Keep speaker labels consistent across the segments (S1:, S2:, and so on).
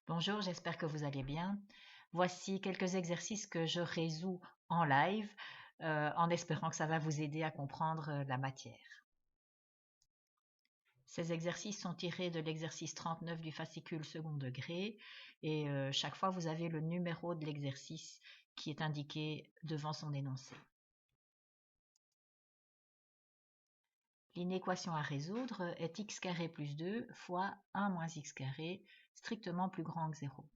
S1: Bonjour, j'espère que vous allez bien. Voici quelques exercices que je résous en live, en espérant que ça va vous aider à comprendre la matière. Ces exercices sont tirés de l'exercice 39 du fascicule second degré et chaque fois vous avez le numéro de l'exercice qui est indiqué devant son énoncé. L'inéquation à résoudre est x carré plus 2 fois 1 moins x carré strictement plus grand que 0.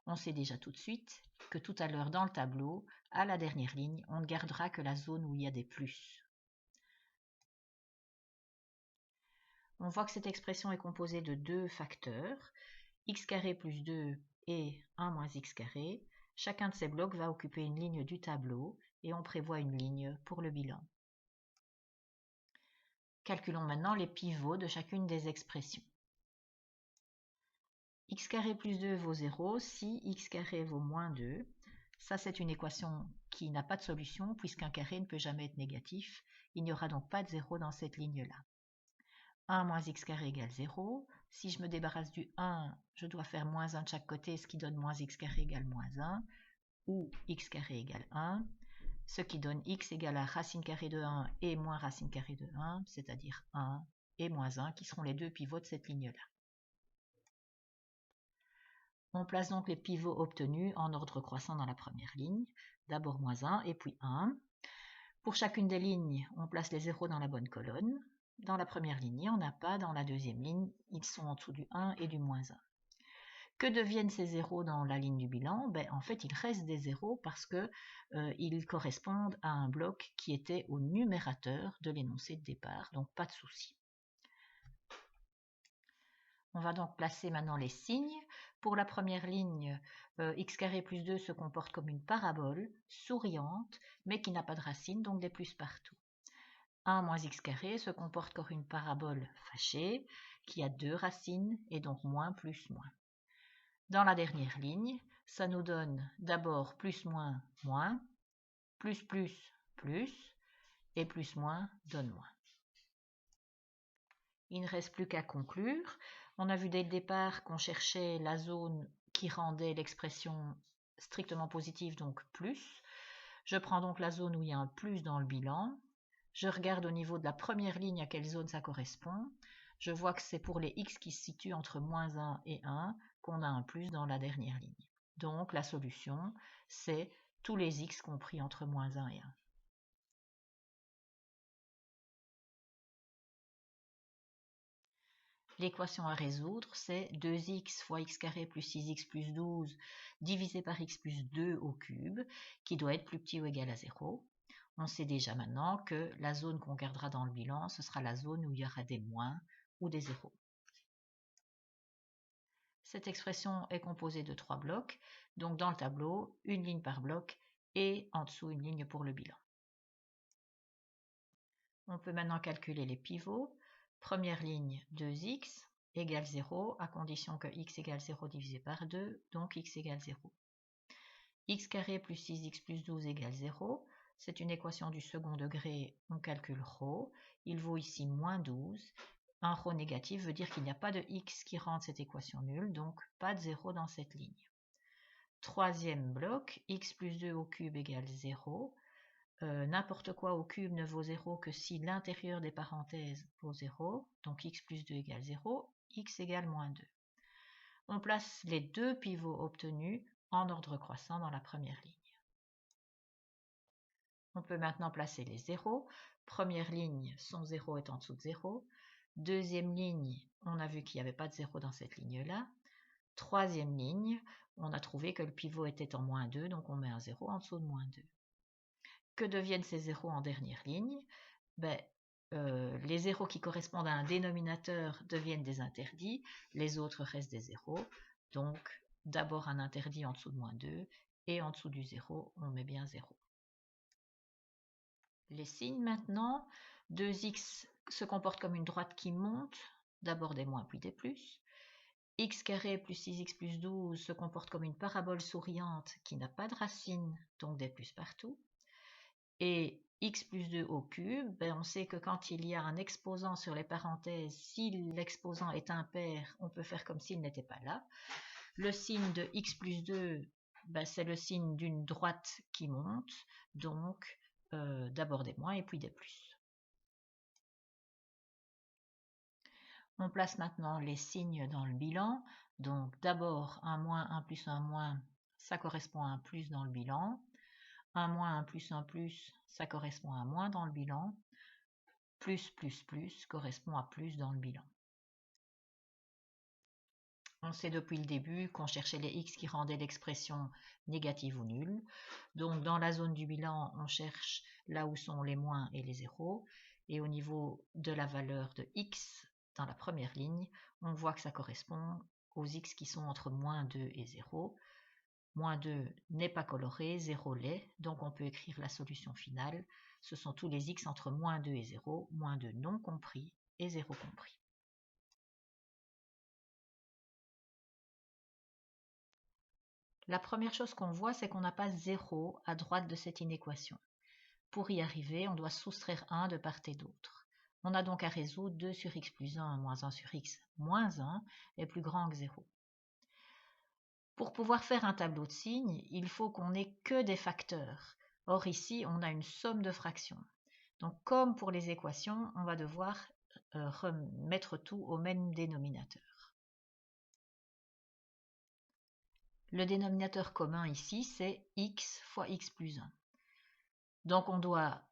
S1: On sait déjà tout de suite que tout à l'heure dans le tableau, à la dernière ligne, on ne gardera que la zone où il y a des plus. On voit que cette expression est composée de deux facteurs, x carré plus 2 et 1 moins x carré. Chacun de ces blocs va occuper une ligne du tableau et on prévoit une ligne pour le bilan. Calculons maintenant les pivots de chacune des expressions. X carré plus 2 vaut 0 si x carré vaut moins 2. Ça, c'est une équation qui n'a pas de solution puisqu'un carré ne peut jamais être négatif. Il n'y aura donc pas de 0 dans cette ligne-là. 1 moins x carré égale 0. Si je me débarrasse du 1, je dois faire moins 1 de chaque côté, ce qui donne moins x carré égale moins 1, ou x carré égale 1, ce qui donne x égale à racine carrée de 1 et moins racine carrée de 1, c'est-à-dire 1 et moins 1, qui seront les deux pivots de cette ligne-là. On place donc les pivots obtenus en ordre croissant dans la première ligne, d'abord moins 1 et puis 1. Pour chacune des lignes, on place les zéros dans la bonne colonne. Dans la première ligne, il n'y en a pas. Dans la deuxième ligne, ils sont en dessous du 1 et du moins 1. Que deviennent ces zéros dans la ligne du bilan? En fait, il reste des zéros parce qu'ils correspondent à un bloc qui était au numérateur de l'énoncé de départ, donc pas de souci. On va donc placer maintenant les signes. Pour la première ligne, x carré plus 2 se comporte comme une parabole souriante, mais qui n'a pas de racine, donc des plus partout. 1 moins x carré se comporte comme une parabole fâchée, qui a deux racines, et donc moins plus moins. Dans la dernière ligne, ça nous donne d'abord plus moins moins, plus plus, et plus moins donne moins. Il ne reste plus qu'à conclure. On a vu dès le départ qu'on cherchait la zone qui rendait l'expression strictement positive, donc plus. Je prends donc la zone où il y a un plus dans le bilan. Je regarde au niveau de la première ligne à quelle zone ça correspond. Je vois que c'est pour les x qui se situent entre moins 1 et 1 qu'on a un plus dans la dernière ligne. Donc la solution, c'est tous les x compris entre moins 1 et 1. L'équation à résoudre, c'est 2x fois x carré plus 6x plus 12 divisé par x plus 2 au cube, qui doit être plus petit ou égal à 0. On sait déjà maintenant que la zone qu'on gardera dans le bilan, ce sera la zone où il y aura des moins ou des zéros. Cette expression est composée de trois blocs, donc dans le tableau, une ligne par bloc et en dessous une ligne pour le bilan. On peut maintenant calculer les pivots. Première ligne, 2x égale 0, à condition que x égale 0 divisé par 2, donc x égale 0. X carré plus 6x plus 12 égale 0. C'est une équation du second degré, on calcule ρ. Il vaut ici moins 12. Un ρ négatif veut dire qu'il n'y a pas de x qui rende cette équation nulle, donc pas de 0 dans cette ligne. Troisième bloc, x plus 2 au cube égale 0. N'importe quoi au cube ne vaut 0 que si l'intérieur des parenthèses vaut 0, donc x plus 2 égale 0, x égale moins 2. On place les deux pivots obtenus en ordre croissant dans la première ligne. On peut maintenant placer les zéros. Première ligne, son 0 est en dessous de 0. Deuxième ligne, on a vu qu'il n'y avait pas de 0 dans cette ligne-là. Troisième ligne, on a trouvé que le pivot était en moins 2, donc on met un 0 en dessous de moins 2. Que deviennent ces zéros en dernière ligne? Les zéros qui correspondent à un dénominateur deviennent des interdits, les autres restent des zéros. Donc, d'abord un interdit en dessous de moins 2, et en dessous du 0, on met bien 0. Les signes maintenant, 2x se comporte comme une droite qui monte, d'abord des moins puis des plus. X carré plus 6x plus 12 se comporte comme une parabole souriante qui n'a pas de racine, donc des plus partout. Et x plus 2 au cube, on sait que quand il y a un exposant sur les parenthèses, si l'exposant est impair, on peut faire comme s'il n'était pas là. Le signe de x plus 2, c'est le signe d'une droite qui monte, donc d'abord des moins et puis des plus. On place maintenant les signes dans le bilan. Donc d'abord un moins, un plus, un moins, ça correspond à un plus dans le bilan. Un moins, un plus, ça correspond à un moins dans le bilan. Plus, plus, plus correspond à plus dans le bilan. On sait depuis le début qu'on cherchait les x qui rendaient l'expression négative ou nulle. Donc dans la zone du bilan, on cherche là où sont les moins et les zéros. Et au niveau de la valeur de x, dans la première ligne, on voit que ça correspond aux x qui sont entre moins 2 et 0. Moins 2 n'est pas coloré, 0 l'est, donc on peut écrire la solution finale. Ce sont tous les x entre moins 2 et 0, moins 2 non compris et 0 compris. La première chose qu'on voit, c'est qu'on n'a pas 0 à droite de cette inéquation. Pour y arriver, on doit soustraire 1 de part et d'autre. On a donc à résoudre 2 sur x plus 1 moins 1 sur x moins 1 est plus grand que 0. Pour pouvoir faire un tableau de signes, il faut qu'on n'ait que des facteurs. Or ici, on a une somme de fractions. Donc comme pour les équations, on va devoir remettre tout au même dénominateur. Le dénominateur commun ici, c'est x fois x plus 1. Donc on doit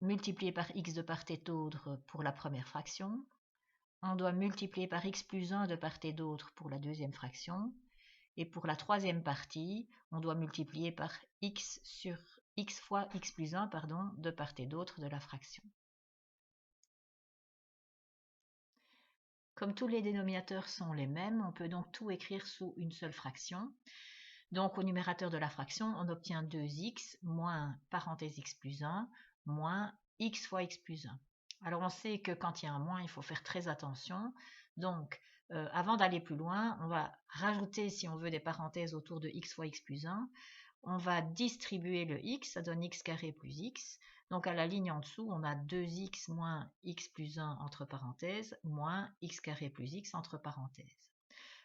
S1: multiplier par x de part et d'autre pour la première fraction. On doit multiplier par x plus 1 de part et d'autre pour la deuxième fraction. Et pour la troisième partie, on doit multiplier par x fois x plus 1 de part et d'autre de la fraction. Comme tous les dénominateurs sont les mêmes, on peut donc tout écrire sous une seule fraction. Donc au numérateur de la fraction, on obtient 2x moins parenthèse x plus 1 moins x fois x plus 1. Alors on sait que quand il y a un moins, il faut faire très attention. Donc avant d'aller plus loin, on va rajouter, si on veut, des parenthèses autour de x fois x plus 1. On va distribuer le x, ça donne x carré plus x. Donc à la ligne en dessous, on a 2x moins x plus 1 entre parenthèses, moins x carré plus x entre parenthèses.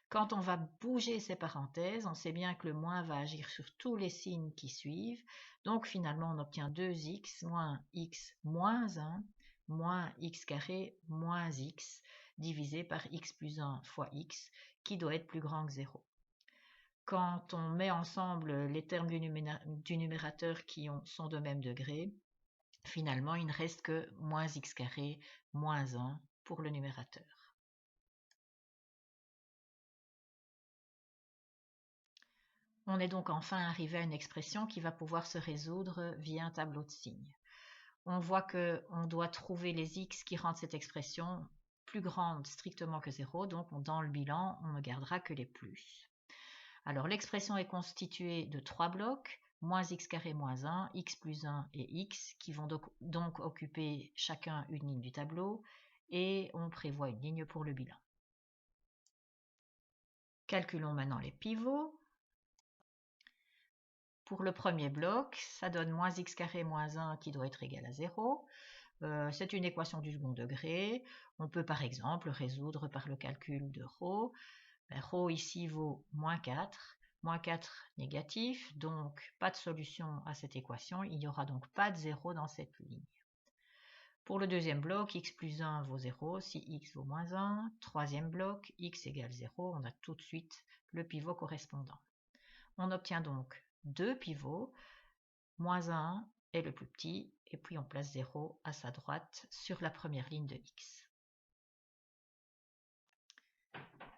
S1: Quand on va bouger ces parenthèses, on sait bien que le moins va agir sur tous les signes qui suivent. Donc finalement, on obtient 2x moins x moins 1 moins x carré moins x divisé par x plus 1 fois x, qui doit être plus grand que 0. Quand on met ensemble les termes du numérateur qui sont de même degré, finalement, il ne reste que moins x carré moins 1 pour le numérateur. On est donc enfin arrivé à une expression qui va pouvoir se résoudre via un tableau de signes. On voit qu'on doit trouver les x qui rendent cette expression plus grande strictement que 0, donc dans le bilan, on ne gardera que les plus. Alors l'expression est constituée de 3 blocs, moins x carré moins 1, x plus 1 et x, qui vont donc occuper chacun une ligne du tableau, et on prévoit une ligne pour le bilan. Calculons maintenant les pivots. Pour le premier bloc, ça donne moins x carré moins 1 qui doit être égal à 0. C'est une équation du second degré. On peut par exemple résoudre par le calcul de ρ. Ρ ici vaut moins 4. Moins 4 négatif, donc pas de solution à cette équation. Il n'y aura donc pas de 0 dans cette ligne. Pour le deuxième bloc, x plus 1 vaut 0 si x vaut moins 1. Troisième bloc, x égale 0. On a tout de suite le pivot correspondant. On obtient donc 2 pivots, moins 1 est le plus petit, et puis on place 0 à sa droite sur la première ligne de x.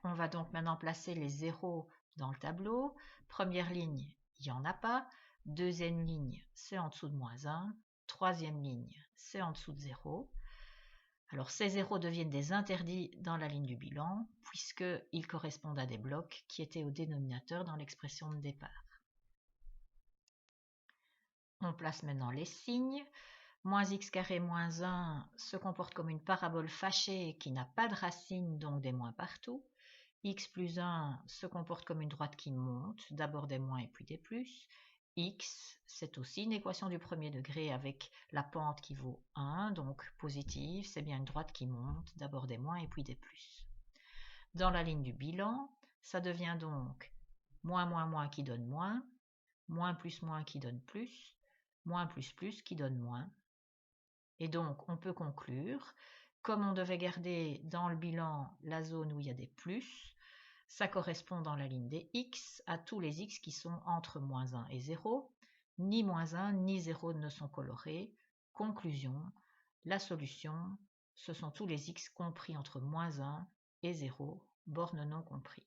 S1: On va donc maintenant placer les 0 dans le tableau. Première ligne, il n'y en a pas. Deuxième ligne, c'est en dessous de moins 1. Troisième ligne, c'est en dessous de 0. Alors ces 0 deviennent des interdits dans la ligne du bilan, puisqu'ils correspondent à des blocs qui étaient au dénominateur dans l'expression de départ. On place maintenant les signes. Moins x carré moins 1 se comporte comme une parabole fâchée qui n'a pas de racine, donc des moins partout. X plus 1 se comporte comme une droite qui monte, d'abord des moins et puis des plus. X, c'est aussi une équation du premier degré avec la pente qui vaut 1, donc positive, c'est bien une droite qui monte, d'abord des moins et puis des plus. Dans la ligne du bilan, ça devient donc moins qui donne moins plus qui donne plus qui donne moins. Et donc, on peut conclure, comme on devait garder dans le bilan la zone où il y a des plus, ça correspond dans la ligne des x à tous les x qui sont entre moins 1 et 0. Ni moins 1 ni 0 ne sont colorés. Conclusion, la solution, ce sont tous les x compris entre moins 1 et 0, borne non comprise.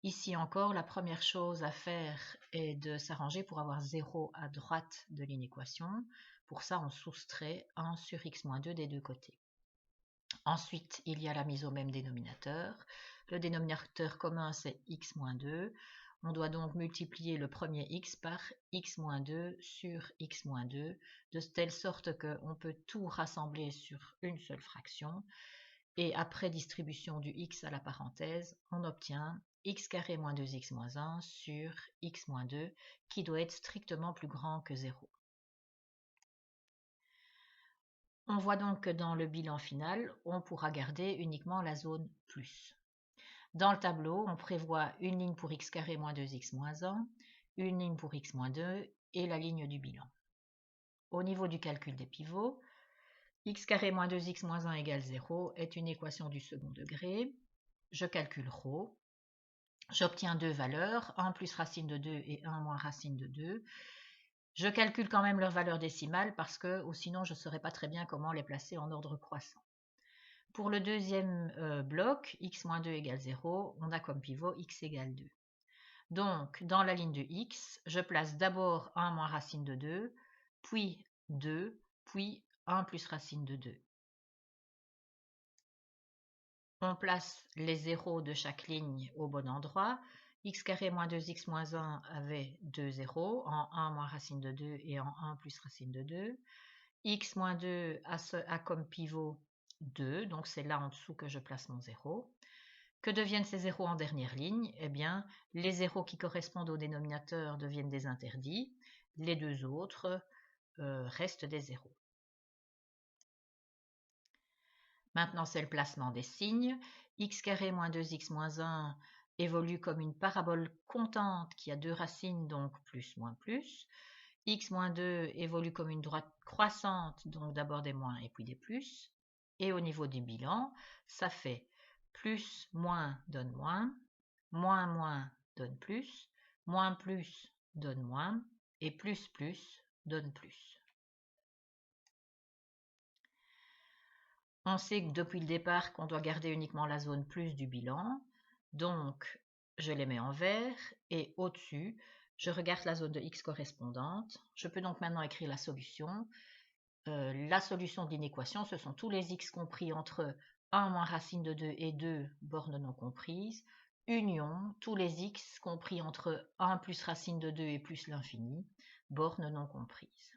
S1: Ici encore, la première chose à faire est de s'arranger pour avoir 0 à droite de l'inéquation. Pour ça, on soustrait 1 sur x-2 des deux côtés. Ensuite, il y a la mise au même dénominateur. Le dénominateur commun, c'est x-2. On doit donc multiplier le premier x par x-2 sur x-2, de telle sorte qu'on peut tout rassembler sur une seule fraction. Et après distribution du x à la parenthèse, on obtient x carré moins 2x moins 1 sur x moins 2, qui doit être strictement plus grand que 0. On voit donc que dans le bilan final, on pourra garder uniquement la zone plus. Dans le tableau, on prévoit une ligne pour x carré moins 2x moins 1, une ligne pour x moins 2 et la ligne du bilan. Au niveau du calcul des pivots, x carré moins 2x moins 1 égale 0 est une équation du second degré. Je calcule ρ. J'obtiens deux valeurs, 1 plus racine de 2 et 1 moins racine de 2. Je calcule quand même leur valeur décimale parce que sinon je ne saurais pas très bien comment les placer en ordre croissant. Pour le deuxième bloc, x moins 2 égale 0, on a comme pivot x égale 2. Donc, dans la ligne de x, je place d'abord 1 moins racine de 2, puis 2, puis 1 plus racine de 2. On place les zéros de chaque ligne au bon endroit. X carré moins 2x moins 1 avait 2 zéros, en 1 moins racine de 2 et en 1 plus racine de 2. X moins 2 a comme pivot 2, donc c'est là en dessous que je place mon 0. Que deviennent ces zéros en dernière ligne? Eh bien, les zéros qui correspondent au dénominateur deviennent des interdits, les deux autres restent des zéros. Maintenant, c'est le placement des signes. X carré moins 2x moins 1 évolue comme une parabole comptante qui a deux racines, donc plus moins plus. X moins 2 évolue comme une droite croissante, donc d'abord des moins et puis des plus. Et au niveau du bilan, ça fait plus moins donne moins donne plus donne moins, et plus donne plus. On sait que depuis le départ qu'on doit garder uniquement la zone plus du bilan, donc je les mets en vert et au-dessus, je regarde la zone de x correspondante. Je peux donc maintenant écrire la solution. La solution de l'inéquation, ce sont tous les x compris entre 1 moins racine de 2 et 2, bornes non comprises, union tous les x compris entre 1 plus racine de 2 et plus l'infini, bornes non comprises.